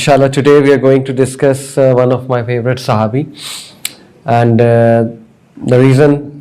Inshallah, today we are going to discuss one of my favorite Sahabi, and the reason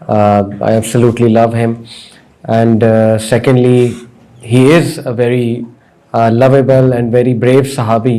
I absolutely love him, and secondly, he is a very lovable and very brave Sahabi,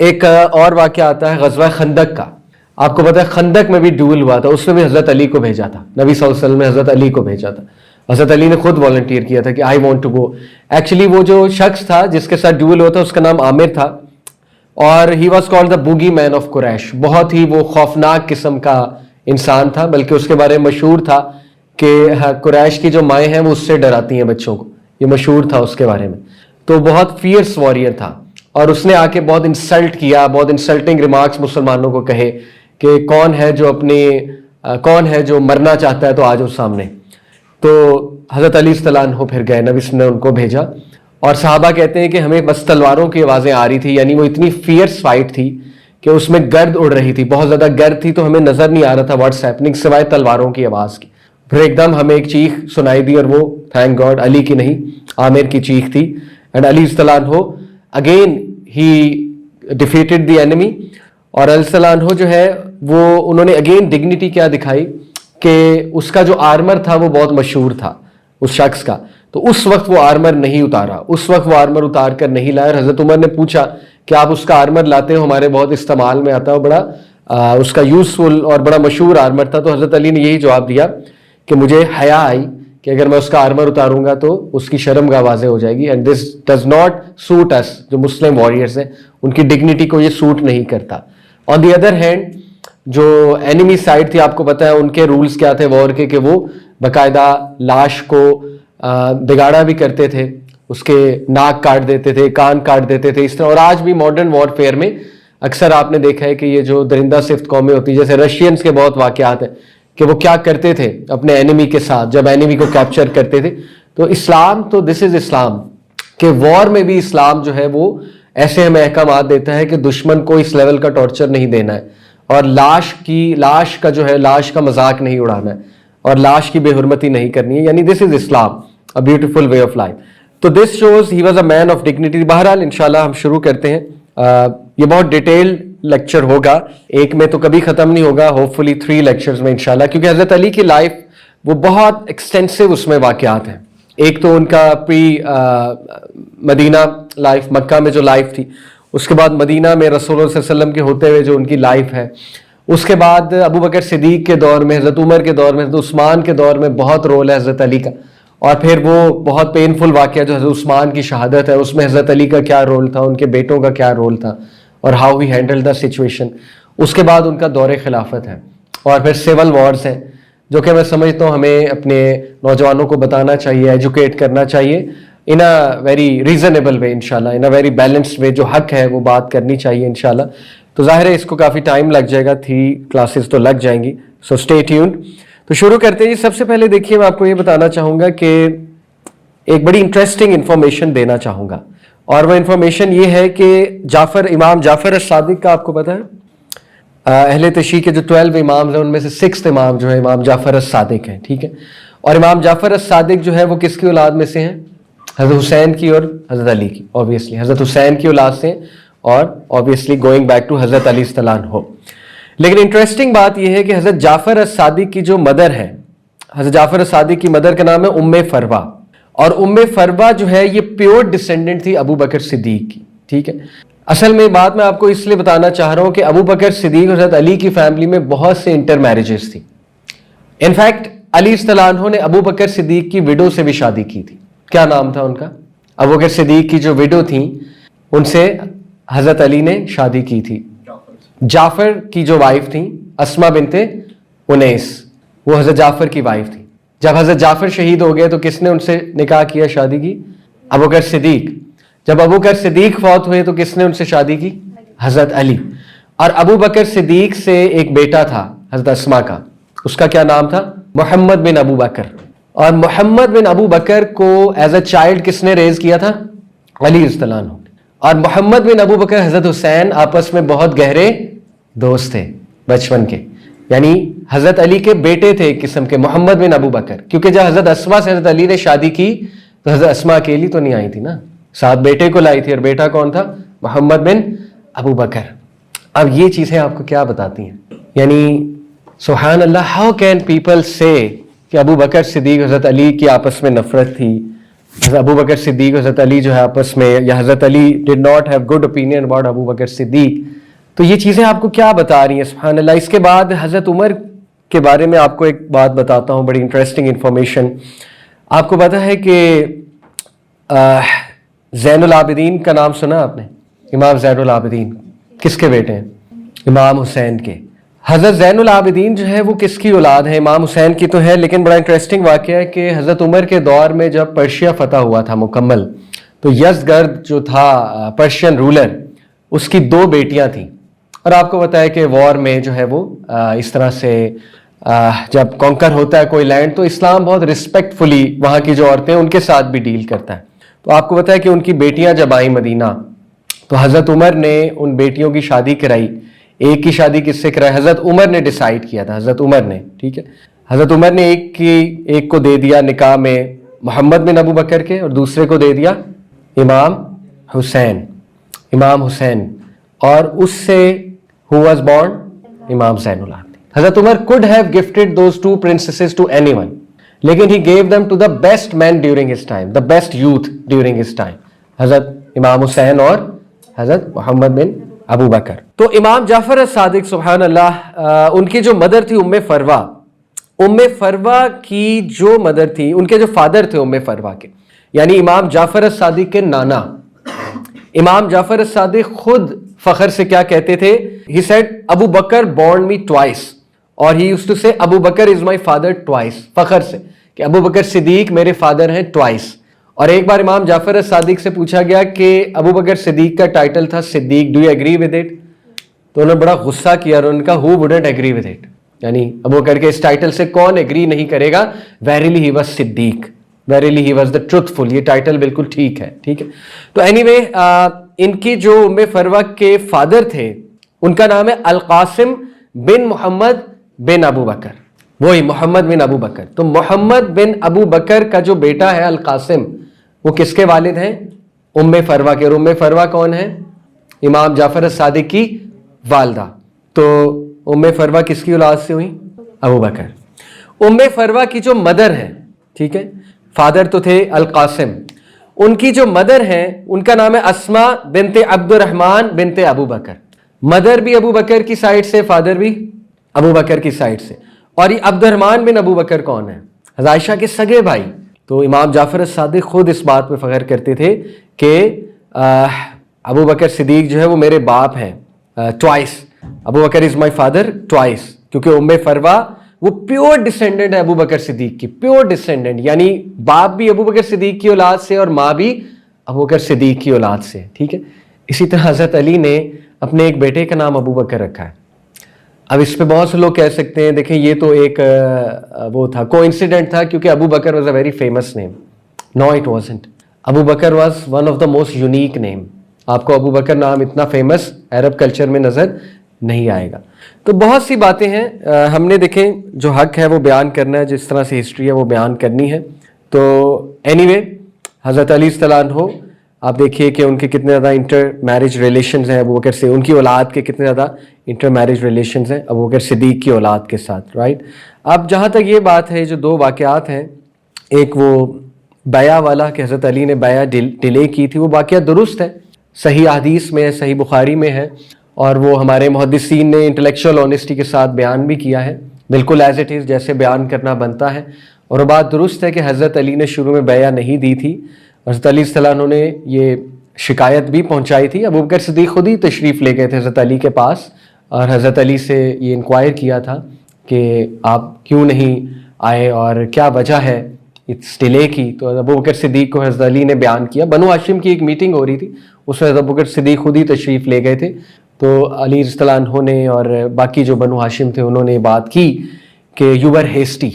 ایک اور واقعہ آتا ہے غزوہ خندق کا. آپ کو پتا ہے خندق میں بھی ڈیول ہوا تھا, اس میں بھی حضرت علی کو بھیجا تھا, نبی صلی اللہ علیہ وسلم نے حضرت علی کو بھیجا تھا. حضرت علی نے خود والنٹیئر کیا تھا کہ I want to go. Actually وہ جو شخص تھا جس کے ساتھ ڈیول ہوا تھا اس کا نام عامر تھا, اور ہی was called the bogeyman of Quraysh. بہت ہی وہ خوفناک قسم کا انسان تھا, بلکہ اس کے بارے میں مشہور تھا کہ قریش کی جو مائیں ہیں وہ اس سے ڈراتی ہیں بچوں کو, یہ مشہور تھا اس کے بارے میں. تو بہت فیئرس وارئر تھا, اور اس نے آ کے بہت انسلٹ کیا, بہت انسلٹنگ ریمارکس مسلمانوں کو کہے کہ کون ہے جو مرنا چاہتا ہے تو آ جاؤ سامنے. تو حضرت علی صلی اللہ عنہ پھر گئے, نبی نے ان کو بھیجا, اور صحابہ کہتے ہیں کہ ہمیں بس تلواروں کی آوازیں آ رہی تھی, یعنی وہ اتنی فیئرس فائٹ تھی کہ اس میں گرد اڑ رہی تھی, بہت زیادہ گرد تھی, تو ہمیں نظر نہیں آ رہا تھا واٹس ہیپننگ سوائے تلواروں کی آواز کی. پھر ایک دم ہمیں ایک چیخ سنائی دی, اور وہ تھینک گاڈ علی کی نہیں عامر کی چیخ تھی. اینڈ علی صلی اللہ عنہ again he defeated the enemy. اور علی صلی اللہ عنہ جو ہے وہ انہوں نے اگین ڈگنیٹی کیا دکھائی کہ اس کا جو آرمر تھا وہ بہت مشہور تھا اس شخص کا, تو اس وقت وہ آرمر نہیں اتارا, اس وقت وہ آرمر اتار کر نہیں لایا. اور حضرت عمر نے پوچھا کہ آپ اس کا آرمر لاتے ہو, ہمارے بہت استعمال میں آتا ہے, بڑا اس کا یوزفل اور بڑا مشہور آرمر تھا. تو حضرت علی نے یہی جواب دیا کہ مجھے حیا آئی کہ اگر میں اس کا آرمر اتاروں گا تو اس کی شرم گاہ واضح ہو جائے گی, and this does not suit us. جو مسلم وارئرز ہیں ان کی ڈگنیٹی کو یہ سوٹ نہیں کرتا. آن دی ادر ہینڈ جو اینیمی سائڈ تھی, آپ کو پتا ہے ان کے رولز کیا تھے وار کے, کہ وہ باقاعدہ لاش کو بگاڑا بھی کرتے تھے, اس کے ناک کاٹ دیتے تھے, کان کاٹ دیتے تھے, اس طرح. اور آج بھی ماڈرن وار فیئر میں اکثر آپ نے دیکھا ہے کہ یہ جو درندہ صفت قومیں ہوتی ہیں, جیسے رشینز کے بہت واقعات ہیں کہ وہ کیا کرتے تھے اپنے اینیمی کے ساتھ جب اینیمی کو کیپچر کرتے تھے. تو اسلام تو دس از اسلام کہ وار میں بھی اسلام جو ہے وہ ایسے ہمیں احکامات دیتا ہے کہ دشمن کو اس لیول کا ٹارچر نہیں دینا ہے, اور لاش کا جو ہے لاش کا مذاق نہیں اڑانا ہے, اور لاش کی بے حرمتی نہیں کرنی ہے. یعنی دس از اسلام, a beautiful way of life. تو this shows he was a man of dignity. بہرحال انشاءاللہ ہم شروع کرتے ہیں. یہ بہت ڈیٹیل لیکچر ہوگا, ایک میں تو کبھی ختم نہیں ہوگا, ہوپ فلی 3 لیکچرز میں انشاءاللہ, کیونکہ حضرت علی کی لائف وہ بہت ایکسٹینسو اس میں واقعات ہیں. ایک تو ان کا پری مدینہ لائف, مکہ میں جو لائف تھی, اس کے بعد مدینہ میں رسول اللہ صلی اللہ علیہ وسلم کے ہوتے ہوئے جو ان کی لائف ہے, اس کے بعد ابو بکر صدیق کے دور میں, حضرت عمر کے دور میں, حضرت عثمان کے دور میں بہت رول ہے حضرت علی کا. اور پھر وہ بہت پینفل واقعہ جو حضرت عثمان کی شہادت ہے, اس میں حضرت علی کا کیا رول تھا, ان کے بیٹوں کا کیا رول تھا, اور how he handle the situation. اس کے بعد ان کا دور خلافت ہے, اور پھر سول وارز ہیں, جو کہ میں سمجھتا ہوں ہمیں اپنے نوجوانوں کو بتانا چاہیے, ایجوکیٹ کرنا چاہیے ان اے ویری ریزنیبل وے انشاءاللہ, ان اے ویری بیلنسڈ وے. جو حق ہے وہ بات کرنی چاہیے انشاءاللہ. تو ظاہر ہے اس کو کافی ٹائم لگ جائے گا, 3 کلاسز تو لگ جائیں گی, سو اسٹے ٹیونڈ. تو شروع کرتے ہیں. سب سے پہلے دیکھیے میں آپ کو یہ بتانا چاہوں گا کہ ایک بڑی انٹرسٹنگ انفارمیشن دینا چاہوں گا, اور وہ انفارمیشن یہ ہے کہ امام جعفر الصادق کا آپ کو پتا ہے, اہل تشیع کے جو 12 امام ہیں ان میں سے 6th امام جو ہے امام جعفر الصادق ہیں, ٹھیک ہے. اور امام جعفر الصادق جو ہے وہ کس کی اولاد میں سے ہیں؟ حضرت حسین کی اور حضرت علی کی. اوبیسلی حضرت حسین کی اولاد سے, اور اوبیسلی گوئنگ بیک ٹو حضرت علی صلی اللہ عنہ. لیکن انٹرسٹنگ بات یہ ہے کہ حضرت جعفر الصادق کی جو مدر ہے, حضرت جعفر الصادق کی مدر کا نام ہے ام فروا, اور ام فروا جو ہے یہ پیور ڈسینڈنٹ تھی ابو بکر صدیق کی, ٹھیک ہے. اصل میں بات میں آپ کو اس لیے بتانا چاہ رہا ہوں کہ ابو بکر صدیق اور حضرت علی کی فیملی میں بہت سے انٹر میرجز تھی. انفیکٹ علی صلی اللہ عنہ نے ابو بکر صدیق کی وڈو سے بھی شادی کی تھی. کیا نام تھا ان کا؟ ابو بکر صدیق کی جو وڈو تھیں ان سے حضرت علی نے شادی کی تھی. جعفر کی جو وائف تھیں اسما بنت انیس, وہ حضرت جعفر کی وائف تھی. جب حضرت جعفر شہید ہو گئے تو کس نے ان سے نکاح کیا, شادی کی؟ ابو بکر صدیق. جب ابو بکر صدیق فوت ہوئے تو کس نے ان سے شادی کی؟ حضرت علی. اور ابو بکر صدیق سے ایک بیٹا تھا حضرت اسما کا, اس کا کیا نام تھا؟ محمد بن ابو بکر. اور محمد بن ابو بکر کو ایز اے چائلڈ کس نے ریز کیا تھا؟ علی رضی اللہ عنہ. اور محمد بن ابو بکر حضرت حسین آپس میں بہت گہرے دوست تھے بچپن کے, یعنی حضرت علی کے بیٹے تھے ایک قسم کے, محمد بن ابو بکر. کیونکہ جب حضرت اسما سے حضرت علی نے شادی کی تو حضرت اسما اکیلی تو نہیں آئی تھی نا, ساتھ بیٹے کو لائی تھی, اور بیٹا کون تھا؟ محمد بن ابو بکر. اب یہ چیزیں آپ کو کیا بتاتی ہیں, یعنی سبحان اللہ, ہاؤ کین پیپل سے کہ ابو بکر صدیق حضرت علی کی آپس میں نفرت تھی, حضرت ابو بکر صدیق حضرت علی جو ہے آپس میں, یا حضرت Ali did not have good opinion about Abu Bakr Siddiq. تو یہ چیزیں آپ کو کیا بتا رہی ہیں, سبحان اللہ. اس کے بعد حضرت عمر کے بارے میں آپ کو ایک بات بتاتا ہوں, بڑی انٹرسٹنگ انفارمیشن. آپ کو پتہ ہے کہ زین العابدین کا نام سنا آپ نے؟ امام زین العابدین کس کے بیٹے ہیں؟ امام حسین کے. حضرت زین العابدین جو ہے وہ کس کی اولاد ہے؟ امام حسین کی تو ہے, لیکن بڑا انٹرسٹنگ واقعہ ہے کہ حضرت عمر کے دور میں جب پرشیا فتح ہوا تھا مکمل, تو یزدگرد جو تھا پرشین رولر, اس کی 2 بیٹیاں تھیں. اور آپ کو پتہ ہے کہ وار میں جو ہے وہ اس طرح سے جب کانکر ہوتا ہے کوئی لینڈ, تو اسلام بہت رسپیکٹفلی وہاں کی جو عورتیں ان کے ساتھ بھی ڈیل کرتا ہے. تو آپ کو پتہ ہے کہ ان کی بیٹیاں جب آئیں مدینہ, تو حضرت عمر نے ان بیٹیوں کی شادی کرائی. ایک کی شادی کس سے کرائی؟ حضرت عمر نے ڈیسائیڈ کیا تھا, حضرت عمر نے, ٹھیک ہے. حضرت عمر نے ایک کو دے دیا نکاح میں محمد بن ابو بکر کے, اور دوسرے کو دے دیا امام حسین, امام حسین. اور اس سے who was born امام زین العابدین. حضرت عمر could have gifted those 2 princesses to anyone, لیکن he gave them to the best men during his time, the best youth during his time, حضرت امام حسین اور حضرت محمد بن ابو بکر. تو امام جعفر الصادق سبحان اللہ, ان کی جو مدر تھی ام فروا کی جو مدر تھی, ان کے جو فادر تھے ام فروا کے, یعنی امام جعفر الصادق کے نانا. امام جعفر الصادق خود فخر سے کیا کہتے تھے؟ he said Abu Bakr born me twice, اور he used to say Abu Bakr is my father twice, فخر سے کہ ابو بکر صدیق میرے فادر ہیں twice. اور ایک بار امام جعفر الصادق سے پوچھا گیا کہ ابو بکر صدیق کا ٹائٹل تھا Siddiq, do you agree with it? تو انہوں نے بڑا غصہ کیا اور ان کا who wouldn't agree with it, یعنی ابو بکر کے اس ٹائٹل سے کون ایگری نہیں کرے گا. verily he was Siddiq, verily he was the truthful, یہ ٹائٹل بالکل ٹھیک ہے, ٹھیک ہے. تو اینی وے ان کی جو ام فروا کے فادر تھے ان کا نام ہے القاسم بن محمد بن ابو بکر, وہی محمد بن ابو بکر. تو محمد بن ابو بکر کا جو بیٹا ہے القاسم, وہ کس کے والد ہیں؟ ام فروا کے. اور ام فروا کون ہے؟ امام جعفر الصادق کی والدہ. تو ام فروا کس کی اولاد سے ہوئی؟ ابو بکر. ام فروا کی جو مدر ہے, ٹھیک ہے, فادر تو تھے القاسم, ان کی جو مدر ہیں ان کا نام ہے اسما بنت عبد الرحمن بنت ابو بکر. مدر بھی ابو بکر کی سائڈ سے, فادر بھی ابو بکر کی سائڈ سے. اور یہ عبد الرحمن بن ابو بکر کون ہے؟ حضرت عائشہ کے سگے بھائی. تو امام جعفر الصادق خود اس بات پہ فخر کرتے تھے کہ ابو بکر صدیق جو ہے وہ میرے باپ ہیں twice, Abu Bakr is my father twice, کیونکہ ام فروا وہ پیور ڈسینڈنٹ ہے ابو بکر صدیق کی, پیور ڈسینڈنٹ, یعنی باپ بھی ابو بکر صدیق کی اولاد سے اور ماں بھی ابو بکر صدیق کی اولاد سے, ٹھیک ہے. اسی طرح حضرت علی نے اپنے ایک بیٹے کا نام ابو بکر رکھا ہے. اب اس پہ بہت سے لوگ کہہ سکتے ہیں دیکھیں یہ تو ایک وہ تھا, کو انسیڈنٹ تھا, کیونکہ Abu Bakr was a very famous name. No it wasn't. Abu Bakr was one of the most unique name. آپ کو ابو بکر نام اتنا فیمس عرب کلچر میں نظر نہیں آئے گا. تو بہت سی باتیں ہیں, ہم نے دیکھیں جو حق ہے وہ بیان کرنا ہے, جس طرح سے ہسٹری ہے وہ بیان کرنی ہے. تو اینی وے حضرت علی رضی اللہ عنہ آپ دیکھیے کہ ان کے کتنے زیادہ انٹر میرج ریلیشنز ہیں ابو بکر سے, ان کی اولاد کے کتنے زیادہ انٹر میرج ریلیشنز ہیں ابو بکر صدیق کی اولاد کے ساتھ, رائٹ. اب جہاں تک یہ بات ہے, جو 2 واقعات ہیں, ایک وہ بیعہ والا کہ حضرت علی نے بیعہ ڈیلے کی تھی, وہ واقعہ درست ہے, صحیح حدیث میں ہے, صحیح بخاری میں ہے, اور وہ ہمارے محدثین نے انٹلیکچوئل آنیسٹی کے ساتھ بیان بھی کیا ہے, بالکل ایز اٹ از جیسے بیان کرنا بنتا ہے. اور وہ بات درست ہے کہ حضرت علی نے شروع میں بیعہ نہیں دی تھی. حضرت علی صلی اللہ عنہ نے یہ شکایت بھی پہنچائی تھی, ابو بکر صدیق خود ہی تشریف لے گئے تھے حضرت علی کے پاس, اور حضرت علی سے یہ انکوائر کیا تھا کہ آپ کیوں نہیں آئے اور کیا وجہ ہے اس ڈیلے کی. تو ابو بکر صدیق کو حضرت علی نے بیان کیا. بنو ہاشم کی ایک میٹنگ ہو رہی تھی, اس میں ابو بکر صدیق خود ہی تشریف لے گئے تھے. تو علی رضی اللہ عنہ نے اور باقی جو بنو ہاشم تھے انہوں نے بات کی کہ یو ور ہیسٹی,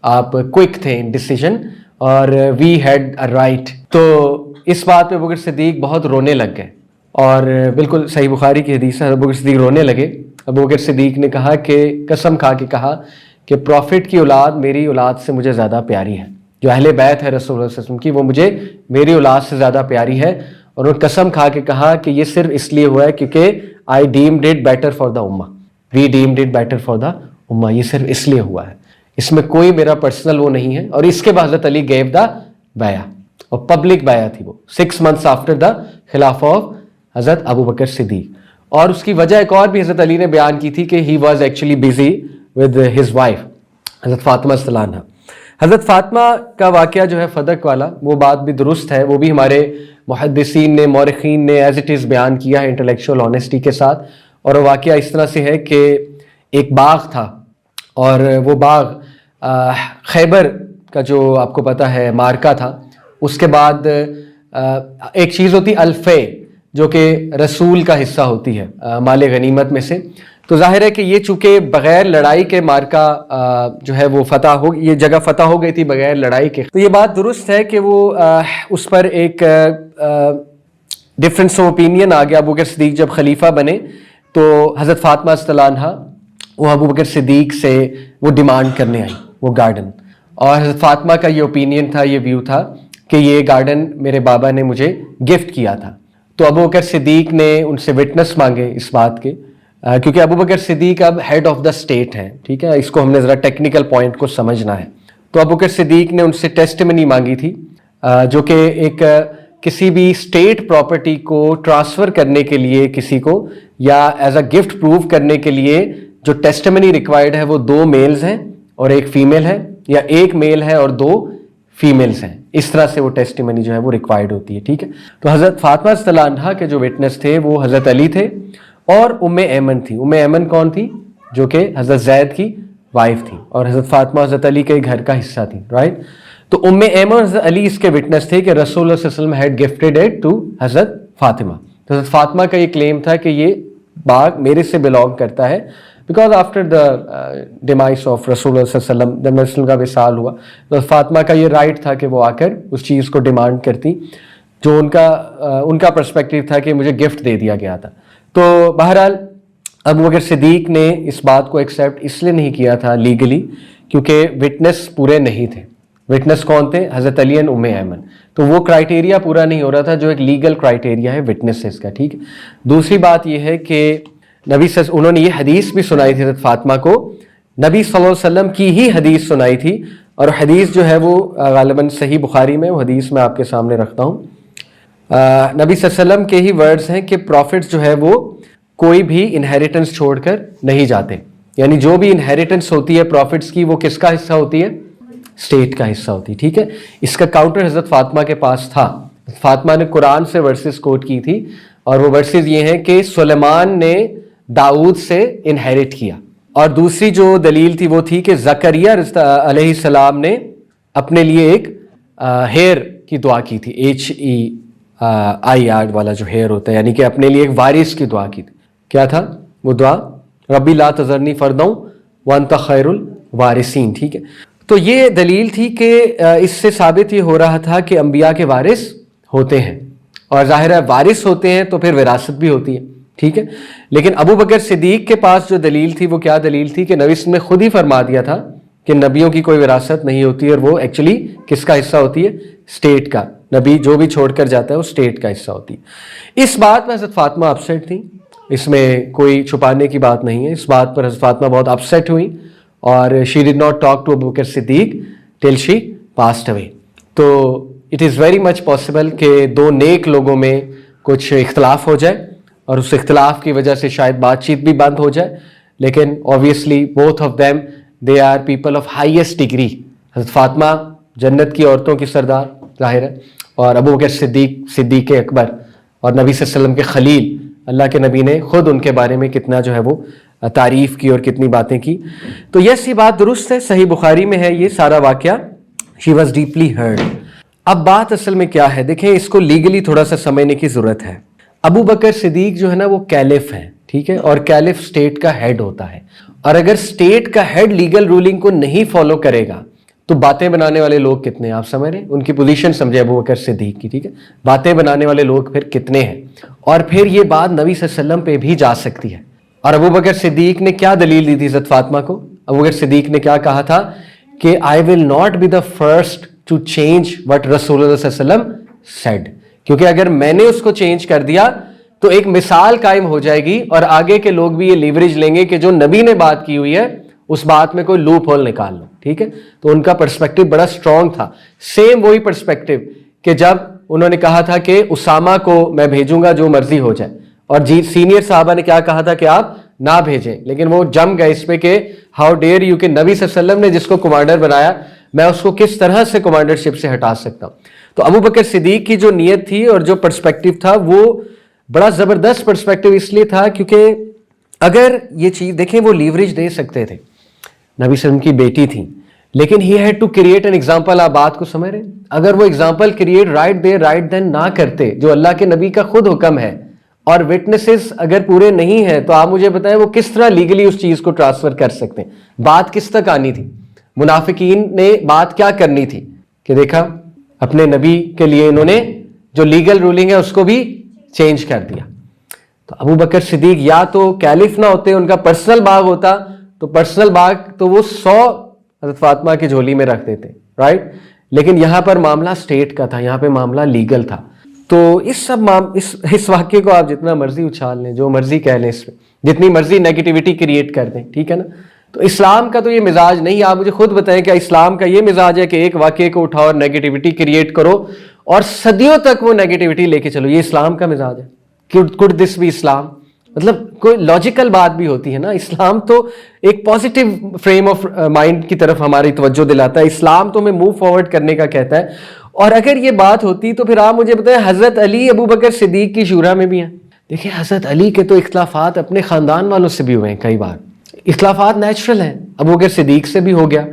آپ کوئک تھے ان ڈیسیجن, اور وی ہیڈ اے رائٹ. تو اس بات پہ ابو بکر صدیق بہت رونے لگ گئے, اور بالکل صحیح بخاری کی حدیث ہے, ابو بکر صدیق رونے لگے. ابو بکر صدیق نے کہا کہ قسم کھا کے کہا کہ پروفٹ کی اولاد میری اولاد سے مجھے زیادہ پیاری ہے, جو اہل بیت ہے رسول اللہ صلی اللہ علیہ وسلم کی وہ مجھے میری اولاد سے زیادہ پیاری ہے. اور انہوں نے قسم کھا کے کہا کہ یہ صرف اس لیے ہوا ہے کیونکہ I deemed it better for the ummah, we deemed it better for the ummah, یہ صرف اس لیے ہوا ہے, اس میں کوئی میرا پرسنل وہ نہیں ہے. اور اس کے بعد حضرت علی gave the بیعہ. اور پبلک بیعہ تھی وہ 6 months آفٹر دا خلافہ آف حضرت ابو بکر صدیق. اور اس کی وجہ ایک اور بھی حضرت علی نے بیان کی تھی کہ he was actually busy with his wife حضرت فاطمہ صلی اللہ عنہ. حضرت فاطمہ کا واقعہ جو ہے فدق والا، وہ بات بھی درست ہے، وہ بھی ہمارے محدثین نے، مورخین نے ایز اٹ از بیان کیا ہے انٹلیکچوئل آنیسٹی کے ساتھ. اور وہ واقعہ اس طرح سے ہے کہ ایک باغ تھا، اور وہ باغ خیبر کا جو آپ کو پتہ ہے مارکا تھا، اس کے بعد ایک چیز ہوتی الفے جو کہ رسول کا حصہ ہوتی ہے مال غنیمت میں سے. تو ظاہر ہے کہ یہ چونکہ بغیر لڑائی کے مارکا جو ہے وہ فتح ہو، یہ جگہ فتح ہو گئی تھی بغیر لڑائی کے. تو یہ بات درست ہے کہ وہ اس پر ایک ڈفرینس آف اوپینین آ گیا. ابو بکر صدیق جب خلیفہ بنے تو حضرت فاطمہ رضی اللہ عنہا وہ ابو بکر صدیق سے وہ ڈیمانڈ کرنے آئی وہ گارڈن. اور حضرت فاطمہ کا یہ اوپینین تھا، یہ ویو تھا کہ یہ گارڈن میرے بابا نے مجھے گفٹ کیا تھا. تو ابو بکر صدیق نے ان سے وٹنس مانگے اس بات کے، کیونکہ ابو بکر صدیق اب ہیڈ آف دا اسٹیٹ ہیں، ٹھیک ہے، اس کو ہم نے ذرا ٹیکنیکل پوائنٹ کو سمجھنا ہے. تو ابو بکر صدیق نے ان سے ٹیسٹیمنی مانگی تھی، جو کہ ایک کسی بھی اسٹیٹ پراپرٹی کو ٹرانسفر کرنے کے لیے کسی کو، یا ایز اے گفٹ پروو کرنے کے لیے جو ٹیسٹیمنی ریکوائرڈ ہے وہ 2 میلز ہیں اور 1 فیمیل ہے، یا 1 میل ہے اور 2 فیمیلز ہیں. اس طرح سے وہ ٹیسٹیمنی جو ہے وہ ریکوائرڈ ہوتی ہے، ٹھیک ہے. تو حضرت فاطمہ رضی اللہ عنہا کے جو وٹنس تھے وہ حضرت علی تھے اور ایمن تھی. ایمن کون تھی؟ جو کہ حضرت زید کی وائف تھی، اور حضرت فاطمہ حضرت علی کے گھر کا حصہ تھی، رائٹ. تو ایمن اور حضرت علی اس کے وٹنس تھے کہ رسول اللہ صلی اللہ علیہ وسلم ہیڈ گفٹڈ اٹ ٹو حضرت فاطمہ. تو حضرت فاطمہ کا یہ کلیم تھا کہ یہ باغ میرے سے بلانگ کرتا ہے، بیکاز آفٹر دا ڈیمائس آف رسول اللہ صلی اللہ علیہ وسلم، جب رسول کا وصال ہوا تو فاطمہ کا یہ رائٹ تھا کہ وہ آ کر اس چیز کو ڈیمانڈ کرتی جو ان کا پرسپیکٹیو تھا کہ مجھے گفٹ دے دیا گیا تھا. تو بہرحال ابو بکر صدیق نے اس بات کو ایکسیپٹ اس لیے نہیں کیا تھا لیگلی کیونکہ وٹنس پورے نہیں تھے. وٹنس کون تھے؟ حضرت علی اینڈ ایمن. تو وہ کرائٹیریا پورا نہیں ہو رہا تھا جو ایک لیگل کرائٹیریا ہے وٹنسز کا، ٹھیک ہے. دوسری بات یہ ہے کہ انہوں نے یہ حدیث بھی سنائی تھی حضرت فاطمہ کو، نبی صلی اللہ علیہ وسلم کی ہی حدیث سنائی تھی. اور حدیث جو ہے وہ غالباً صحیح بخاری میں، وہ حدیث میں آپ کے سامنے رکھتا ہوں. نبی صلی اللہ علیہ وسلم کے ہی ورڈز ہیں کہ پروفٹس جو ہے وہ کوئی بھی انہیریٹنس چھوڑ کر نہیں جاتے. یعنی جو بھی انہیریٹنس ہوتی ہے پروفٹس کی وہ کس کا حصہ ہوتی ہے؟ اسٹیٹ کا حصہ ہوتی ہے، ٹھیک ہے. اس کا کاؤنٹر حضرت فاطمہ کے پاس تھا. فاطمہ نے قرآن سے ورسز کوٹ کی تھی، اور وہ ورسز یہ ہیں کہ سلیمان نے داؤد سے انہیریٹ کیا. اور دوسری جو دلیل تھی وہ تھی کہ زکریا علیہ السلام نے اپنے لیے ایک ہیئر کی دعا کی تھی، HEIR والا جو ہیئر ہوتا ہے، یعنی کہ اپنے لیے ایک وارث کی دعا کی تھی. کیا تھا وہ دعا؟ ربی لا تذرنی فردا وانت خیر الوارثین، ٹھیک ہے. تو یہ دلیل تھی کہ اس سے ثابت یہ ہو رہا تھا کہ انبیاء کے وارث ہوتے ہیں، اور ظاہر ہے وارث ہوتے ہیں تو پھر وراثت بھی ہوتی ہے، ٹھیک ہے. لیکن ابو بکر صدیق کے پاس جو دلیل تھی وہ کیا دلیل تھی کہ نبی نے خود ہی فرما دیا تھا کہ نبیوں کی کوئی وراثت نہیں ہوتی، اور وہ ایکچولی کس کا حصہ ہوتی ہے؟ اسٹیٹ کا. نبی جو بھی چھوڑ کر جاتا ہے وہ اسٹیٹ کا حصہ ہوتی ہے. اس بات میں حضرت فاطمہ اپسیٹ تھی، اس میں کوئی چھپانے کی بات نہیں ہے. اس بات پر حضرت فاطمہ بہت اپسیٹ ہوئی، اور she did not talk to Abu Bakr Siddiq till she passed away. تو it is very much possible کہ 2 نیک لوگوں میں کچھ اختلاف ہو جائے، اور اس اختلاف کی وجہ سے شاید بات چیت بھی بند ہو جائے، لیکن obviously both of them they are people of highest degree. حضرت فاطمہ جنت کی عورتوں کی سردار ظاہر ہے، اور ابو بکر صدیق اکبر اور نبی صلی اللہ علیہ وسلم کے خلیل. اللہ کے نبی نے خود ان کے بارے میں کتنا جو ہے وہ تعریف کی اور کتنی باتیں کی. تو یہ بات درست ہے، صحیح بخاری میں ہے یہ سارا واقعہ. She was deeply hurt. اب بات اصل میں کیا ہے، دیکھیں اس کو لیگلی تھوڑا سا سمجھنے کی ضرورت ہے. ابو بکر صدیق جو ہے نا وہ کیلف ہیں، ٹھیک ہے، اور کیلف اسٹیٹ کا ہیڈ ہوتا ہے. اور اگر اسٹیٹ کا ہیڈ لیگل رولنگ کو نہیں فالو کرے گا تو باتیں بنانے والے لوگ کتنے ہیں آپ سمجھ رہے ہیں؟ ان کی پوزیشن سمجھے ابو بکر صدیق کی، ٹھیک ہے. باتیں بنانے والے لوگ پھر کتنے ہیں، اور پھر یہ بات نبی صلی اللہ علیہ وسلم پہ بھی جا سکتی ہے. اور ابو بکر صدیق نے کیا دلیل دی تھی حضرت فاطمہ کو؟ ابو بکر صدیق نے کیا کہا تھا کہ I will not be the first to change what رسول اللہ صلی اللہ علیہ وسلم said. کیونکہ اگر میں نے اس کو چینج کر دیا تو ایک مثال قائم ہو جائے گی، اور آگے کے لوگ بھی یہ لیوریج لیں گے کہ جو نبی نے بات کی ہوئی ہے اس بات میں کوئی لوپ ہول نکال لو، ٹھیک ہے. تو ان کا پرسپیکٹو بڑا اسٹرانگ تھا. سیم وہی پرسپیکٹو کہ جب انہوں نے کہا تھا کہ اسامہ کو میں بھیجوں گا جو مرضی ہو جائے, اور سینئر صحابہ نے کیا کہا تھا کہ آپ نہ بھیجیں, لیکن وہ جم گئے اس پہ کہ ہاؤ ڈیئر یو, کہ نبی صلی اللہ علیہ وسلم نے جس کو کمانڈر بنایا میں اس کو کس طرح سے کمانڈرشپ سے ہٹا سکتا ہوں. تو ابو بکر صدیق کی جو نیت تھی اور جو پرسپیکٹو تھا وہ بڑا زبردست پرسپیکٹو اس لیے تھا کیونکہ اگر یہ چیز دیکھیں, وہ لیوریج دے سکتے تھے, نبی صلی اللہ علیہ وسلم کی بیٹی تھی, لیکن he had to create an example. آپ بات کو سمجھ رہے ہیں, اگر وہ example create right there right then نہ کرتے جو اللہ کے نبی کا خود حکم ہے, اور وٹنسز اگر پورے نہیں ہیں تو آپ مجھے بتائیں وہ کس طرح لیگلی اس چیز کو ٹرانسفر کر سکتے ہیں. بات کس تک آنی تھی, منافقین نے بات کیا کرنی تھی کہ دیکھا اپنے نبی کے لیے انہوں نے جو لیگل رولنگ ہے اس کو بھی چینج کر دیا. تو ابو بکر صدیق یا تو کیلف نہ ہوتے, ان کا پرسنل باغ ہوتا تو پرسنل باغ تو وہ 100 حضرت فاطمہ کی جھولی میں رکھ دیتے, رائٹ, لیکن یہاں پر معاملہ اسٹیٹ کا تھا, یہاں پہ معاملہ لیگل تھا. تو اس واقعے کو آپ جتنا مرضی اچھال لیں, جو مرضی کہہ لیں, اس میں جتنی مرضی نیگیٹیوٹی کریٹ کر دیں, ٹھیک ہے نا. تو اسلام کا تو یہ مزاج نہیں. آپ مجھے خود بتائیں کہ اسلام کا یہ مزاج ہے کہ ایک واقعے کو اٹھاؤ اور نیگیٹیوٹی کریٹ کرو اور صدیوں تک وہ نیگیٹیوٹی لے کے چلو, یہ اسلام کا مزاج ہے؟ could this be اسلام؟ مطلب کوئی لاجیکل بات بھی ہوتی ہے نا. اسلام تو ایک پازیٹیو فریم آف مائنڈ کی طرف ہماری توجہ دلاتا ہے, اسلام تو ہمیں موو فارورڈ کرنے کا کہتا ہے. اور اگر یہ بات ہوتی تو پھر آپ مجھے بتائیں حضرت علی ابو بکر صدیق کی شورا میں بھی ہیں. دیکھیں حضرت علی کے تو اختلافات اپنے خاندان والوں سے بھی ہوئے ہیں, کئی بار اختلافات نیچرل ہیں, ابو بکر صدیق سے بھی ہو گیا,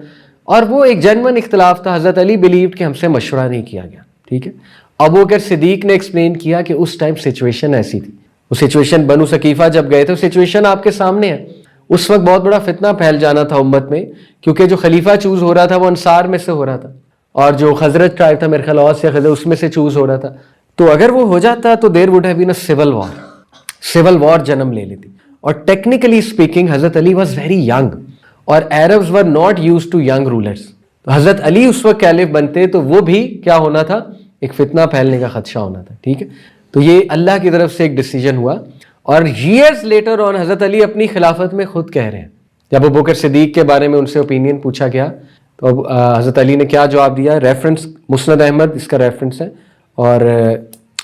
اور وہ ایک جنون اختلاف تھا. حضرت علی بلیوڈ کہ ہم سے مشورہ نہیں کیا گیا, ٹھیک ہے. ابو بکر صدیق نے ایکسپلین کیا کہ اس ٹائم سچویشن ایسی تھی, وہ سچویشن بنو ثقیفہ جب گئے تھے سچویشن آپ کے سامنے ہے. اس وقت بہت بڑا فتنہ پھیل جانا تھا امت میں, کیونکہ جو خلیفہ چوز ہو رہا تھا وہ انصار میں سے ہو رہا تھا, اور جو خزرج ٹرائب تھا میرے خیال اوس یا خزرج اس میں سے چوز ہو رہا تھا. تو اگر وہ ہو جاتا تو there would have been a civil war جنم لے لیتی. اور technically speaking Hazrat Ali was very young, اور Arabs were not used to young rulers. تو حضرت علی اس وقت کیلف بنتے تو وہ بھی کیا ہونا تھا, ایک فتنہ پھیلنے کا خدشہ ہونا تھا, ٹھیک ہے. تو یہ اللہ کی طرف سے ایک ڈیسیجن ہوا, اور ایئرز لیٹر آن حضرت علی اپنی خلافت میں خود کہہ رہے ہیں. جب ابو بکر صدیق کے بارے میں ان سے اوپینین پوچھا گیا تو حضرت علی نے کیا جواب دیا, ریفرنس مسند احمد اس کا ریفرنس ہے, اور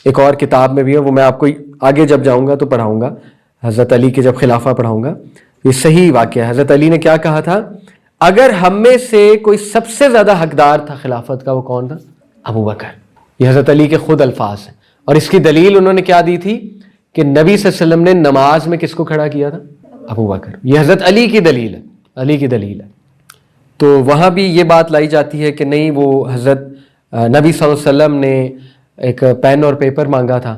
ایک اور کتاب میں بھی ہے, وہ میں آپ کو آگے جب جاؤں گا تو پڑھاؤں گا, حضرت علی کے جب خلافہ پڑھاؤں گا. یہ صحیح واقعہ ہے. حضرت علی نے کیا کہا تھا, اگر ہم میں سے کوئی سب سے زیادہ حقدار تھا خلافت کا وہ کون تھا, ابو بکر. یہ حضرت علی کے خود الفاظ ہیں, اور اس کی دلیل انہوں نے کیا دی تھی کہ نبی صلی اللہ علیہ وسلم نے نماز میں کس کو کھڑا کیا تھا, ابو بکر. یہ حضرت علی کی دلیل ہے, علی کی دلیل ہے. تو وہاں بھی یہ بات لائی جاتی ہے کہ نہیں وہ حضرت نبی صلی اللہ علیہ وسلم نے ایک پین اور پیپر مانگا تھا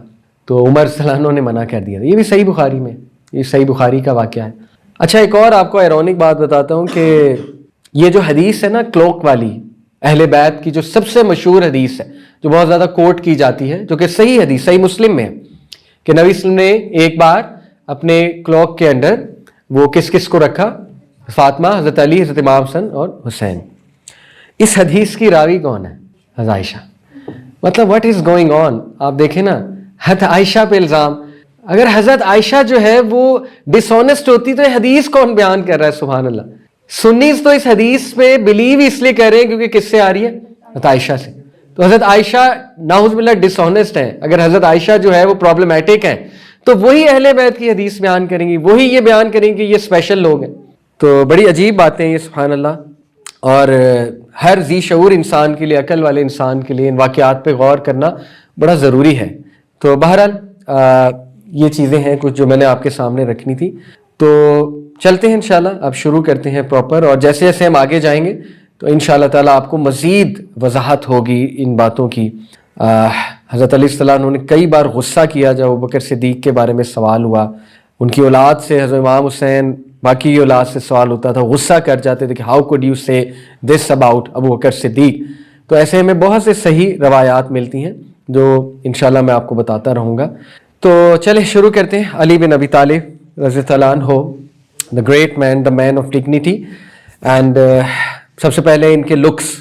تو عمر صلی اللہ عنہ نے منع کر دیا تھا. یہ بھی صحیح بخاری میں, یہ صحیح بخاری کا واقعہ ہے. اچھا ایک اور آپ کو ایرونک بات بتاتا ہوں کہ یہ جو حدیث ہے نا کلوک والی, اہل بیت کی جو سب سے مشہور حدیث ہے جو بہت زیادہ کوٹ کی جاتی ہے, جو کہ صحیح حدیث صحیح مسلم میں ہے کہ نبی صلی اللہ علیہ وسلم نے ایک بار اپنے کلوک کے انڈر وہ کس کس کو رکھا, فاطمہ, حضرت علی, حضرت امام حسن اور حسین. اس حدیث کی راوی کون ہے, حضرت عائشہ. مطلب واٹ از گوئنگ آن, آپ دیکھیں نا حضرت عائشہ پہ الزام. اگر حضرت عائشہ جو ہے وہ ڈس آنیسٹ ہوتی تو یہ حدیث کون بیان کر رہا ہے, سبحان اللہ. سنیز تو اس حدیث پہ بلیو اس لیے کر رہے ہیں کیونکہ کس سے آ رہی ہے, حضرت عائشہ سے. تو حضرت عائشہ نعوذ باللہ ڈس آنیسٹ ہیں. اگر حضرت عائشہ جو ہے وہ پرابلمیٹک ہیں تو وہی اہل بیت کی حدیث بیان کریں گی, وہی یہ بیان کریں گی کہ یہ اسپیشل لوگ ہیں. تو بڑی عجیب باتیں یہ, سبحان اللہ. اور ہر ذی شعور انسان کے لیے, عقل والے انسان کے لیے ان واقعات پہ غور کرنا بڑا ضروری ہے. تو بہرحال یہ چیزیں ہیں کچھ جو میں نے آپ کے سامنے رکھنی تھی. تو چلتے ہیں انشاءاللہ, اب شروع کرتے ہیں پراپر, اور جیسے جیسے ہم آگے جائیں گے تو انشاءاللہ تعالیٰ آپ کو مزید وضاحت ہوگی ان باتوں کی. حضرت علی صلی اللہ عنہ نے کئی بار غصہ کیا جب ابوبکر صدیق کے بارے میں سوال ہوا. ان کی اولاد سے, حضرت امام حسین, باقی اولاد سے سوال ہوتا تھا, غصہ کر جاتے تھے کہ ہاؤ کوڈ یو سے this about Abu Bakr Siddiq. تو ایسے میں بہت سے صحیح روایات ملتی ہیں جو انشاءاللہ میں آپ کو بتاتا رہوں گا. تو چلیں شروع کرتے ہیں. علی بن ابی طالب رضی اللہ عنہ, the great man, the man of dignity. And سب سے پہلے ان کے لکس.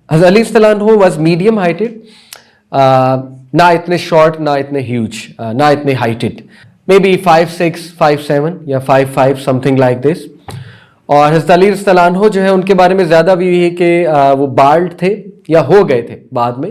حضرت علی صلی اللہ عنہ واز میڈیم ہائٹڈ, نہ اتنے شارٹ نہ اتنے ہیوج, نہ اتنے ہائٹڈ, مے بی 5'6", 5'7" یا 5'5" سم تھنگ لائک دس. اور حضرت علی رضی اللہ عنہ جو ہے ان کے بارے میں زیادہ بھی ہے کہ وہ بالڈ تھے یا ہو گئے تھے بعد میں,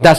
10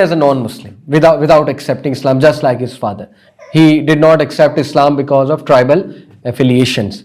as a non-Muslim without accepting Islam, just like his father. He did not accept Islam because of tribal affiliations.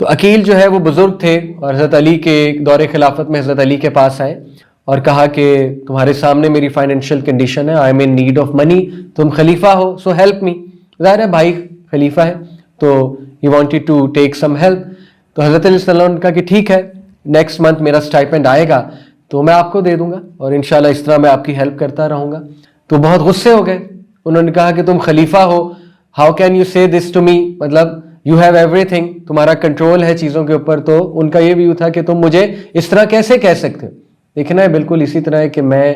تو عقیل جو ہے وہ بزرگ تھے اور حضرت علی کے دور خلافت میں حضرت علی کے پاس آئے اور کہا کہ تمہارے سامنے میری فائنینشیل کنڈیشن ہے, I am in need of money, تم خلیفہ ہو سو ہیلپ می. ظاہر ہے بھائی خلیفہ ہے تو he wanted to take some help. تو حضرت علیہ السلام نے کہا کہ ٹھیک ہے, نیکسٹ منتھ میرا اسٹائپینڈ آئے گا تو میں آپ کو دے دوں گا اور انشاءاللہ اس طرح میں آپ کی ہیلپ کرتا رہوں گا. تو بہت غصے ہو گئے, انہوں نے کہا کہ تم خلیفہ ہو, ہاؤ کین یو سے دس ٹو می, مطلب یو ہیو ایوری تھنگ, تمہارا کنٹرول ہے چیزوں کے اوپر. تو ان کا یہ ویو تھا کہ تم مجھے اس طرح کیسے کہہ سکتے ہو. دیکھنا ہے بالکل اسی طرح ہے کہ میں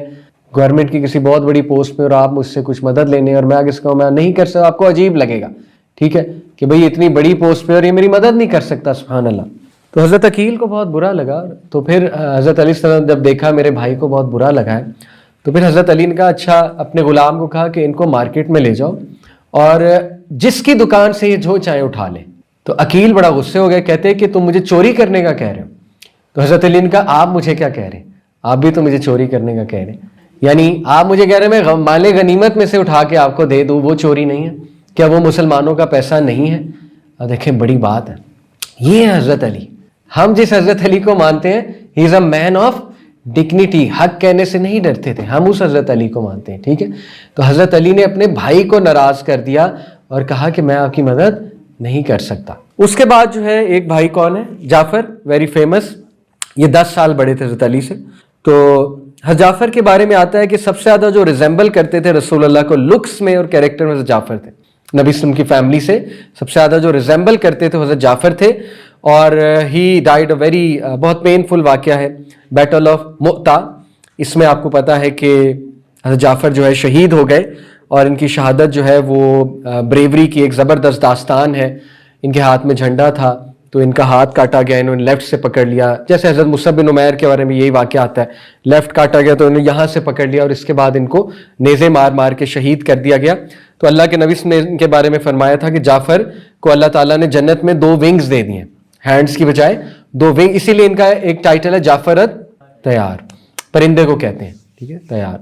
گورنمنٹ کی کسی بہت بڑی پوسٹ پہ اور آپ مجھ سے کچھ مدد لینے اور میں آگے اس کا میں نہیں کر سکتا, آپ کو عجیب لگے گا, ٹھیک ہے, کہ بھئی اتنی بڑی پوسٹ پہ اور یہ میری مدد نہیں کر سکتا, سبحان اللہ. تو حضرت عقیل کو بہت برا لگا. تو پھر حضرت علیہ السلام جب دیکھا میرے بھائی کو بہت برا لگا ہے, تو پھر حضرت علی نے کہا اچھا اپنے غلام کو کہا کہ ان کو مارکیٹ میں لے جاؤ اور جس کی دکان سے یہ جو چاہے اٹھا لے. تو عقیل بڑا غصے ہو گئے, کہتے کہ تم مجھے چوری کرنے کا کہہ رہے ہو. تو حضرت علی نے کہا آپ مجھے کیا کہہ رہے ہیں, آپ بھی تو مجھے چوری کرنے کا کہہ رہے ہیں, یعنی آپ مجھے کہہ رہے ہیں میں مال غنیمت میں سے اٹھا کے آپ کو دے دوں, وہ چوری نہیں ہے کیا, وہ مسلمانوں کا پیسہ نہیں ہے. دیکھیں بڑی بات ہے, یہ ہے حضرت علی. ہم جس حضرت علی کو مانتے ہیں ہی از اے مین آف ڈگنیٹی, حق کہنے سے نہیں ڈرتے تھے, ہم اس حضرت علی کو مانتے ہیں, ٹھیک ہے. تو حضرت علی نے اپنے بھائی کو ناراض کر دیا اور کہا کہ میں آپ کی مدد نہیں کر سکتا. اس کے بعد جو ہے ایک بھائی کون ہے, جعفر, ویری فیمس, یہ 10 سال بڑے تھے حضرت علی سے. تو حضرت جعفر کے بارے میں آتا ہے کہ سب سے زیادہ جو ریزمبل کرتے تھے رسول اللہ کو لکس میں اور کیریکٹر میں حضرت جعفر تھے. نبی صلی اللہ علیہ وسلم کی فیملی سے سب سے زیادہ جو ریزمبل کرتے تھے حضرت جعفر تھے. اور ہی ڈائیڈ اے ویری, بہت پینفل واقعہ ہے, بیٹل آف مؤتہ. اس میں آپ کو پتا ہے کہ حضرت جعفر جو ہے شہید ہو گئے اور ان کی شہادت جو ہے وہ بریوری کی ایک زبردست داستان ہے. ان کے ہاتھ میں جھنڈا تھا تو ان کا ہاتھ کاٹا گیا, انہوں نے لیفٹ سے پکڑ لیا, جیسے حضرت مصعب بن عمیر کے بارے میں یہی واقعہ آتا ہے, لیفٹ کاٹا گیا تو انہوں نے یہاں سے پکڑ لیا اور اس کے بعد ان کو نیزے مار مار کے شہید کر دیا گیا. تو اللہ کے نبی نے ان کے بارے میں فرمایا تھا کہ جعفر کو اللہ تعالیٰ نے جنت میں 2 ونگز دے دیے, ہینڈز کی بجائے 2 ونگ, اسی لیے ان کا ایک ٹائٹل ہے جعفرت طیار, پرندے کو کہتے ہیں, ٹھیک ہے, طیار,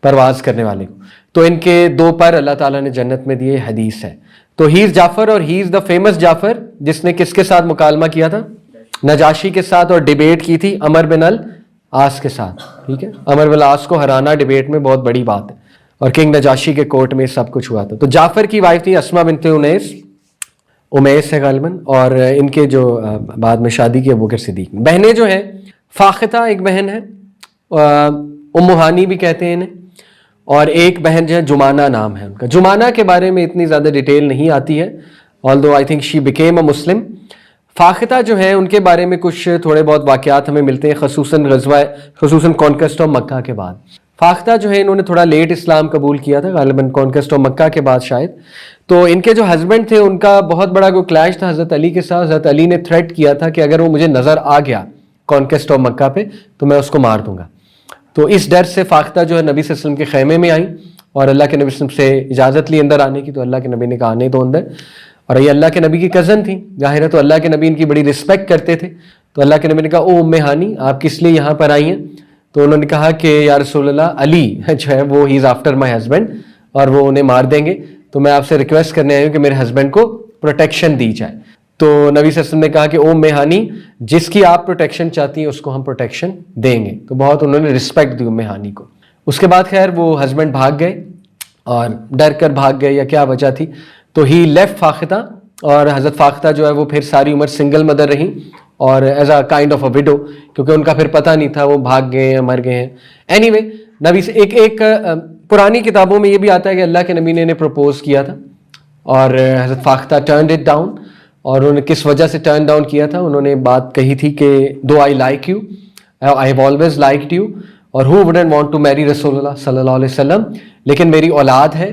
پرواز کرنے والے کو. تو ان کے 2 پر اللہ تعالیٰ نے جنت میں دیے, حدیث ہے. تو ہی از جعفر اور ہی از دا فیمس جعفر جس نے کس کے ساتھ مکالمہ کیا تھا, نجاشی کے ساتھ, اور ڈیبیٹ کی تھی عمر بن العاص کے ساتھ, ٹھیک ہے. عمر بن العاص کو ہرانا ڈیبیٹ میں بہت بڑی بات ہے, اور کنگ نجاشی کے کورٹ میں سب کچھ ہوا تھا. تو جعفر کی وائف تھی اسما بنت امیس ہے غالباً, اور ان کے جو بعد میں شادی کی ابو بکر صدیق. بہنیں جو ہیں, فاختہ ایک بہن ہے, ام ہانی بھی کہتے ہیں انہیں, اور ایک بہن جو ہے جمانہ نام ہے ان کا. جمانہ کے بارے میں اتنی زیادہ ڈیٹیل نہیں آتی ہے, although I think she became a Muslim. فاختہ جو ہیں ان کے بارے میں کچھ تھوڑے بہت واقعات ہمیں ملتے ہیں, خصوصاً کانکویسٹ آف مکہ کے بعد. فاختہ جو ہے انہوں نے تھوڑا لیٹ اسلام قبول کیا تھا, غالباً کانکویسٹ آف مکہ کے بعد شاید. تو ان کے جو ہسبینڈ تھے ان کا بہت بڑا کوئی کلیش تھا حضرت علی کے ساتھ. حضرت علی نے تھریٹ کیا تھا کہ اگر وہ مجھے نظر آ گیا کانکویسٹ آف مکہ پہ تو میں اس کو مار دوں گا. تو اس ڈر سے فاختہ جو ہے نبی صلی اللہ علیہ وسلم کے خیمے میں آئیں اور اللہ کے نبی صلی اللہ علیہ وسلم سے اجازت لی اندر آنے کی. تو اللہ کے نبی نے کہا آنے دو اندر, اور یہ اللہ کے نبی کی کزن تھی, ظاہر ہے تو اللہ کے نبی ان کی بڑی رسپیکٹ کرتے تھے. تو اللہ کے نبی نے کہا او ام ہانی آپ کس لیے یہاں پر آئی ہیں. تو انہوں نے کہا کہ یا رسول اللہ علی جو ہے وہ ہی از آفٹر مائی ہسبینڈ اور وہ انہیں مار دیں گے, تو میں آپ سے ریکویسٹ کرنے آئی ہوں کہ میرے ہسبینڈ کو پروٹیکشن دی جائے. تو نبی صلی اللہ علیہ وسلم نے کہا کہ او ام ہانی جس کی آپ پروٹیکشن چاہتی ہیں اس کو ہم پروٹیکشن دیں گے. تو بہت انہوں نے رسپیکٹ دی ام ہانی کو. اس کے بعد خیر وہ ہسبینڈ بھاگ گئے اور ڈر کر بھاگ گئے یا کیا وجہ تھی, تو ہی لیفٹ فاختہ, اور حضرت فاختہ جو ہے وہ پھر ساری عمر سنگل مدر رہیں اور ایز اے کائنڈ آف اے وڈو, کیونکہ ان کا پھر پتہ نہیں تھا وہ بھاگ گئے ہیں مر گئے ہیں. اینی وے نبی سے ایک پرانی کتابوں میں یہ بھی آتا ہے کہ اللہ کے نبی نے انہیں پروپوز کیا تھا اور حضرت فاختہ ٹرنڈ اٹ ڈاؤن. اور انہوں نے کس وجہ سے ٹرن ڈاؤن کیا تھا, انہوں نے بات کہی تھی کہ do I like you, I have always liked you, اور who wouldn't want to marry رسول اللہ صلی اللہ علیہ وسلم, لیکن میری اولاد ہے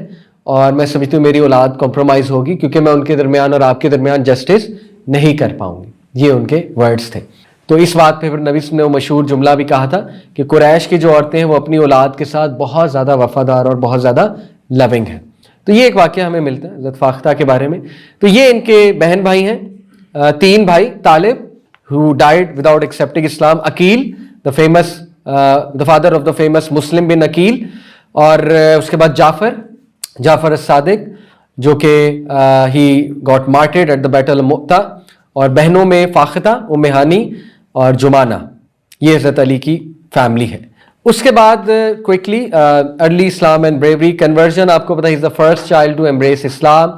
اور میں سمجھتی ہوں میری اولاد کمپرومائز ہوگی کیونکہ میں ان کے درمیان اور آپ کے درمیان جسٹس نہیں کر پاؤں گی. یہ ان کے ورڈز تھے. تو اس بات پہ پھر نبی نے وہ مشہور جملہ بھی کہا تھا کہ قریش کی جو عورتیں ہیں وہ اپنی اولاد کے ساتھ بہت زیادہ وفادار اور بہت زیادہ لونگ ہیں. تو یہ ایک واقعہ ہمیں ملتا ہے حضرت فاختہ کے بارے میں. تو یہ ان کے بہن بھائی ہیں, 3 بھائی, طالب who died without accepting Islam, Aqeel the father of the famous Muslim bin Aqeel, اور اس کے بعد جعفر الصادق جو کہ he got martyred at the battle of مؤتہ, اور بہنوں میں فاختہ، ام ہانی اور جمانہ، یہ حضرت علی کی فیملی ہے. اس کے بعد quickly early Islam and bravery conversion. آپ کو پتا ہے is the first child to embrace Islam,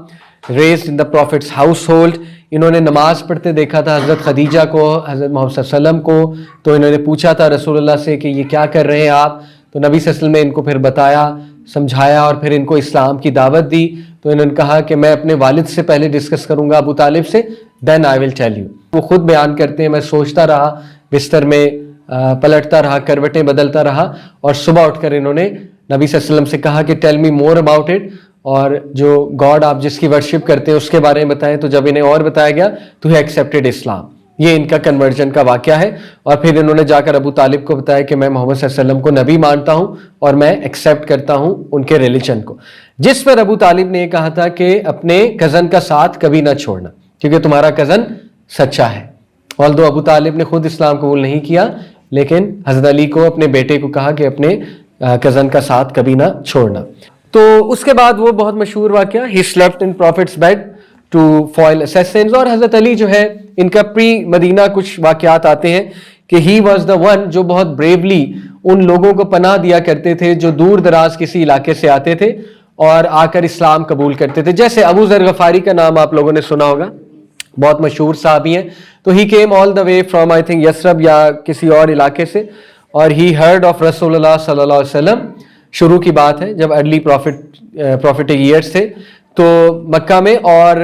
raised in the prophet's household. انہوں نے نماز پڑھتے دیکھا تھا حضرت خدیجہ کو، حضرت محمد صلی اللہ علیہ وسلم کو، تو انہوں نے پوچھا تھا رسول اللہ سے کہ یہ کیا کر رہے ہیں آپ، تو نبی صلی اللہ علیہ وسلم نے ان کو پھر بتایا، سمجھایا اور پھر ان کو اسلام کی دعوت دی. تو انہوں نے کہا کہ میں اپنے والد سے پہلے ڈسکس کروں گا ابو طالب سے، دین آئی ول ٹیل یو. وہ خود بیان کرتے ہیں میں سوچتا رہا، بستر میں پلٹتا رہا، کروٹیں بدلتا رہا، اور صبح اٹھ کر انہوں نے نبی صلی اللہ علیہ وسلم سے کہا کہ tell me more about it, اور جو گاڈ آپ جس کی ورشپ کرتے ہیں اس کے بارے میں بتائیں. تو جب انہیں اور بتایا گیا تو ہی ایکسیپٹڈ اسلام. یہ ان کا کنورژن کا واقعہ ہے. اور پھر انہوں نے جا کر ابو طالب کو بتایا کہ میں محمد صلی اللہ علیہ وسلم کو نبی مانتا ہوں اور میں ایکسیپٹ کرتا ہوں ان کے ریلیجن کو. جس پر ابو طالب نے یہ کہا تھا کہ اپنے کزن کا ساتھ کبھی نہ چھوڑنا کیونکہ تمہارا کزن سچا ہے. although ابو طالب نے خود اسلام قبول نہیں کیا، لیکن حضرت علی کو اپنے بیٹے کو کہا کہ اپنے کزن کا ساتھ کبھی نہ چھوڑنا. تو اس کے بعد وہ بہت مشہور واقعہ he slept in prophet's bed to foil assassins. اور حضرت علی جو ہے ان کا پری مدینہ کچھ واقعات آتے ہیں کہ ہی واز دا ون جو بہت بریولی ان لوگوں کو پناہ دیا کرتے تھے جو دور دراز کسی علاقے سے آتے تھے اور آ کر اسلام قبول کرتے تھے. جیسے ابو ذر غفاری کا نام آپ لوگوں نے سنا ہوگا، بہت مشہور صحابی ہیں. تو he came all the way from I think Yathrib یا کسی اور علاقے سے، اور ہی ہرڈ آف رسول اللہ صلی اللہ علیہ وسلم. شروع کی بات ہے جب ارلی پروفیٹک ایئرس تھے تو مکہ میں، اور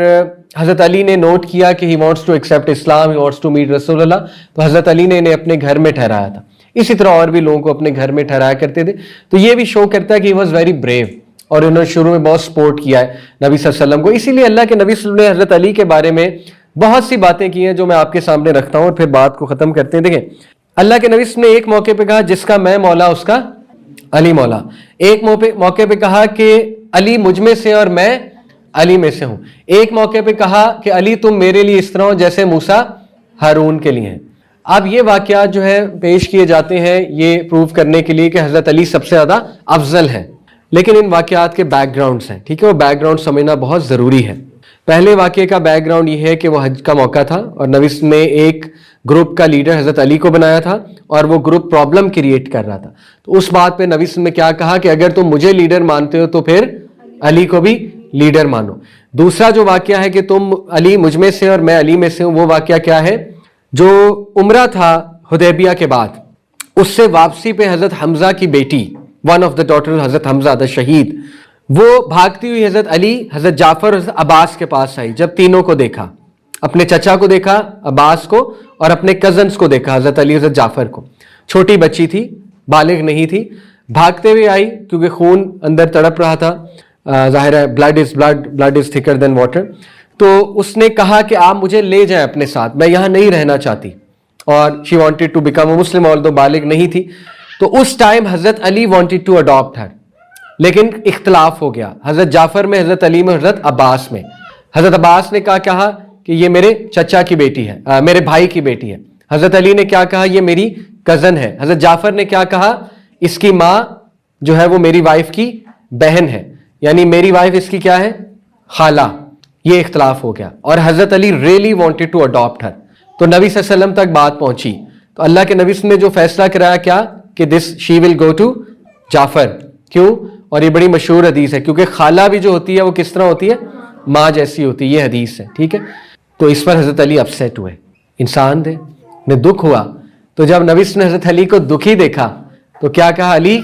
حضرت علی نے نوٹ کیا کہ he wants to accept Islam, he wants to meet رسول اللہ. تو حضرت علی نے انہیں اپنے گھر میں ٹھہرایا تھا. اسی طرح اور بھی لوگوں کو اپنے گھر میں ٹھہرایا کرتے تھے. تو یہ بھی شو کرتا ہے کہ ہی واز ویری بریو، اور انہوں نے شروع میں بہت سپورٹ کیا ہے نبی صلی اللہ علیہ وسلم کو. اسی لیے اللہ کے نبی صلی اللہ علیہ وسلم نے حضرت علی کے بارے میں بہت سی باتیں کی ہیں جو میں آپ کے سامنے رکھتا ہوں اور پھر بات کو ختم کرتے ہیں. دیکھیں اللہ کے نبی صلی اللہ علیہ وسلم نے ایک موقع پہ کہا جس کا میں مولا اس کا علی مولا. ایک موقع پہ کہا کہ علی مجھ میں سے اور میں علی میں سے ہوں. ایک موقع پہ کہا کہ علی تم میرے لیے اس طرح ہو جیسے موسیٰ ہارون کے لیے ہیں. اب یہ واقعات جو ہے پیش کیے جاتے ہیں یہ پروف کرنے کے لیے کہ حضرت علی سب سے زیادہ افضل ہیں، لیکن ان واقعات کے بیک گراؤنڈز ہیں. ٹھیک ہے، وہ بیک گراؤنڈ سمجھنا بہت ضروری ہے. پہلے واقعے کا بیک گراؤنڈ یہ ہے کہ وہ حج کا موقع تھا اور نبی نے ایک گروپ کا لیڈر حضرت علی کو بنایا تھا اور وہ گروپ پرابلم کریٹ کر رہا تھا. تو اس بات پہ نبی نے کیا کہا کہ اگر تم مجھے لیڈر مانتے ہو تو پھر علی کو بھی لیڈر مانو. دوسرا جو واقعہ ہے کہ تم علی مجھ میں سے اور میں علی میں سے ہوں، وہ واقعہ کیا ہے؟ جو عمرہ تھا حدیبیہ کے بعد، اس سے واپسی پہ حضرت حمزہ کی بیٹی، ون آف دا ڈاٹر حضرت حمزہ دا شہید، وہ بھاگتی ہوئی حضرت علی، حضرت جعفر اور حضرت عباس کے پاس آئی. جب تینوں کو دیکھا، اپنے چچا کو دیکھا عباس کو اور اپنے کزنز کو دیکھا حضرت علی حضرت جعفر کو. چھوٹی بچی تھی، بالغ نہیں تھی، بھاگتے ہوئے آئی کیونکہ خون اندر تڑپ رہا تھا. ظاہر ہے بلڈ از تھکر دین واٹر. تو اس نے کہا کہ آپ مجھے لے جائیں اپنے ساتھ، میں یہاں نہیں رہنا چاہتی. اور she wanted to become a Muslim although بالغ نہیں تھی. تو اس time Hazrat Ali wanted to adopt her, لیکن اختلاف ہو گیا حضرت جعفر میں، حضرت علی میں، حضرت عباس میں. حضرت عباس نے کہا کہ یہ میرے چچا کی بیٹی ہے، میرے بھائی کی بیٹی ہے. حضرت علی نے کیا کہا؟ یہ میری کزن ہے. حضرت جعفر نے کیا کہا؟ اس کی ماں جو ہے وہ میری وائف کی بہن ہے، یعنی میری وائف اس کی کیا ہے؟ خالہ. یہ اختلاف ہو گیا اور حضرت علی ریئلی وانٹیڈ ٹو اڈاپٹ ہر. تو نبی صلی اللہ علیہ وسلم تک بات پہنچی. تو اللہ کے نبی نے جو فیصلہ کرایا کیا کہ شی ول گو ٹو جعفر. کیوں؟ اور یہ بڑی مشہور حدیث ہے کیونکہ خالہ بھی جو ہوتی ہے وہ کس طرح ہوتی ہے؟ ماں جیسی ہوتی ہے. یہ حدیث ہے. ٹھیک ہے، تو اس پر حضرت علی اپسیٹ ہوئے، انسان تھے، انہیں دکھ ہوا. تو جب نبی نے حضرت علی کو دکھی دیکھا تو کیا کہا؟ علی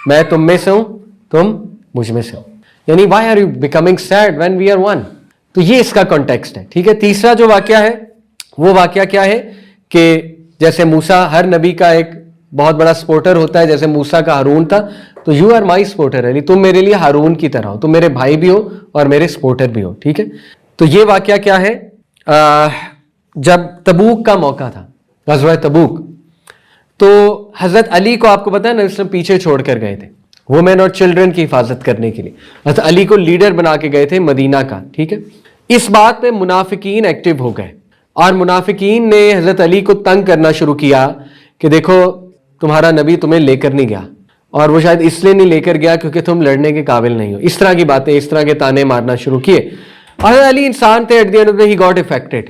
میں تم میں سے ہوں، تم مجھ میں سے ہو. یعنی why are you becoming sad when we are one. تو یہ اس کا کانٹیکسٹ ہے. ٹھیک ہے، تیسرا جو واقعہ ہے وہ واقعہ کیا ہے کہ جیسے موسیٰ ہر نبی کا ایک بہت بڑا سپورٹر ہوتا ہے، جیسے موسیٰ کا ہارون تھا، تو یو آر مائی سپورٹر علی، تم میرے لیے ہارون کی طرح ہو، تم میرے بھائی بھی ہو اور میرے سپورٹر بھی ہو. ٹھیک ہے، تو یہ واقعہ کیا ہے؟ جب تبوک کا موقع تھا، غزوہ تبوک، تو حضرت علی کو آپ کو پتا ہے نبی صلی اللہ علیہ وسلم پیچھے چھوڑ کر گئے تھے وومن اور چلڈرن کی حفاظت کرنے کے لیے. حضرت علی کو لیڈر بنا کے گئے تھے مدینہ کا. ٹھیک ہے، اس بات پہ منافقین ایکٹیو ہو گئے اور منافقین نے حضرت علی کو تنگ کرنا شروع کیا کہ دیکھو تمہارا نبی تمہیں لے کر نہیں گیا، اور وہ شاید اس لیے نہیں لے کر گیا کیونکہ تم لڑنے کے قابل نہیں ہو. اس طرح کی باتیں، اس طرح کے تانے مارنا شروع کیے. اور حضرت علی انسان تھے، at the end of the day he got affected.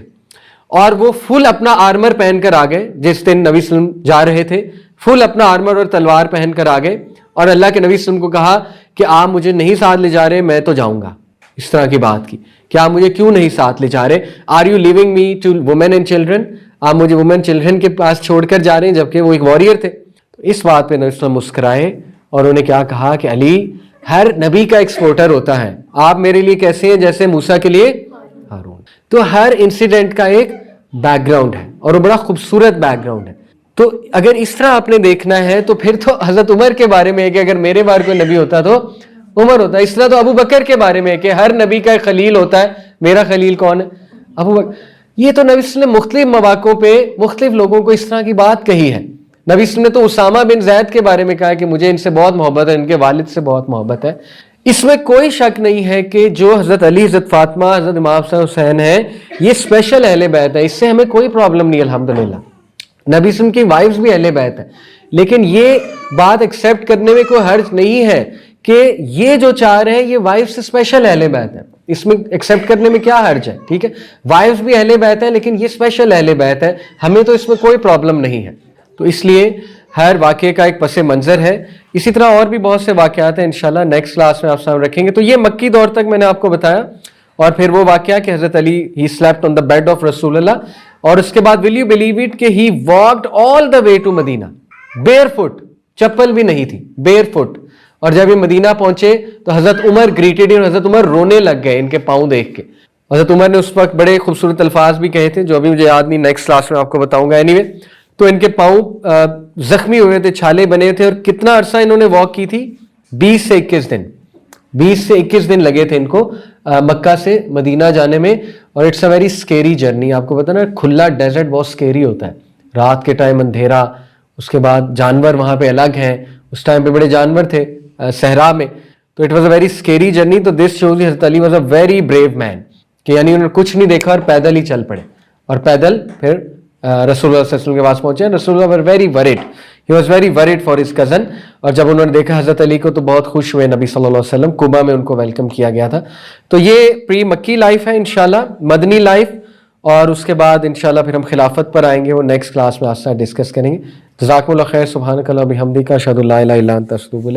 اور وہ فل اپنا آرمر پہن کر آ گئے. جس دن نبی صلی اللہ علیہ وسلم جا رہے تھے فل اپنا آرمر اور تلوار پہن کر آ گئے, اور اللہ کے نبی صلی اللہ علیہ وسلم کو کہا کہ آپ مجھے نہیں ساتھ لے جا رہے, میں تو جاؤں گا. اس طرح کی بات کی کہ آپ مجھے کیوں نہیں ساتھ لے جا رہے, are you leaving me to women and children, آپ مجھے وومین چلڈرن کے پاس چھوڑ کر جا رہے ہیں, جبکہ وہ ایک واریر تھے. تو اس بات پہ نبی صلی اللہ علیہ وسلم مسکرائے اور انہوں نے کیا کہا کہ علی, ہر نبی کا ایک سپورٹر ہوتا ہے, آپ میرے لیے کیسے ہیں جیسے موسیٰ کے لیے ہارون. تو ہر انسیڈنٹ کا ایک بیک گراؤنڈ ہے, اور وہ بڑا خوبصورت بیک گراؤنڈ ہے. تو اگر اس طرح آپ نے دیکھنا ہے تو پھر تو حضرت عمر کے بارے میں ہے کہ اگر میرے بار کوئی نبی ہوتا تو عمر ہوتا. اس طرح تو ابو بکر کے بارے میں ہے کہ ہر نبی کا ایک خلیل ہوتا ہے, میرا خلیل کون ہے؟ ابو بکر. یہ تو نبی صلی اللہ علیہ وسلم نے مختلف مواقعوں پہ مختلف لوگوں کو اس طرح کی بات کہی ہے. نبی صلی اللہ علیہ وسلم نے تو اسامہ بن زید کے بارے میں کہا کہ مجھے ان سے بہت محبت ہے, ان کے والد سے بہت محبت ہے. اس میں کوئی شک نہیں ہے کہ جو حضرت علی, حضرت فاطمہ, حضرت امام حسن حسین ہیں, یہ اسپیشل اہل بیت ہے, اس سے ہمیں کوئی پرابلم نہیں الحمدللہ. نبی صلی اللہ علیہ وسلم کی وائفز بھی اہل بیت ہیں, لیکن یہ بات ایکسیپٹ کرنے میں کوئی حرج نہیں ہے کہ یہ جو چاہ رہے ہیں یہ وائفز اسپیشل اہل بیت ہیں. اس میں ایکسیپٹ کرنے میں کیا حرج ہے؟ ٹھیک ہے, وائفز بھی اہل بیت ہیں لیکن یہ اسپیشل اہل بیت ہے, ہمیں تو اس میں کوئی پرابلم نہیں ہے. تو اس لیے ہر واقعے کا ایک پس منظر ہے. اسی طرح اور بھی بہت سے واقعات ہیں, انشاءاللہ نیکسٹ کلاس میں آپ سامنے رکھیں گے. تو یہ مکی دور تک میں نے آپ کو بتایا, اور پھر وہ واقعہ کہ حضرت Ali he slept on the bed of رسول اللہ, اور اس کے بعد ول یو بلیو اٹ کہ he walked all the way to Medina barefoot, چپل بھی نہیں تھی, بیئر فٹ. اور جب یہ مدینہ پہنچے تو حضرت عمر گریٹڈ, اور حضرت عمر رونے لگ گئے ان کے پاؤں دیکھ کے. حضرت عمر نے اس وقت بڑے خوبصورت الفاظ بھی کہے تھے جو ابھی مجھے یاد نہیں, نیکسٹ کلاس میں آپ کو بتاؤں گا. اینی وے, تو ان کے پاؤں زخمی ہوئے تھے, چھالے بنے تھے, اور کتنا عرصہ انہوں نے واک کی تھی؟ 20 سے 21 دن. 20 سے 21 دن لگے تھے ان کو مکہ سے مدینہ جانے میں. اور it's a very scary journey. آپ کو پتا نا کھلا ڈیزرٹ بہت اسکیری ہوتا ہے, رات کے ٹائم اندھیرا, اس کے بعد جانور وہاں پہ الگ ہیں, اس ٹائم پہ بڑے جانور تھے صحرا میں. تو it was a very scary journey. تو دس شوز حضرت Ali was a very brave مین, کہ یعنی انہوں نے کچھ نہیں دیکھا اور پیدل ہی چل پڑے, اور پیدل پھر رسول اللہ صلی اللہ علیہ وسلم کے پاس پہنچے. رسول اللہ were very worried, he was very worried for his cousin. اور جب انہوں نے دیکھا حضرت علی کو تو بہت خوش ہوئے. نبی صلی اللہ علیہ وسلم قبا میں ان کو ویلکم کیا گیا تھا. تو یہ پری مکی لائف ہے انشاءاللہ, مدنی لائف, اور اس کے بعد انشاءاللہ پھر ہم خلافت پر آئیں گے, وہ نیکسٹ کلاس میں آپ سے ڈسکس کریں گے. جزاکم اللہ خیر. سبحانک اللہم و بحمدک, اشہد ان لا الہ الا انت, استغفرک.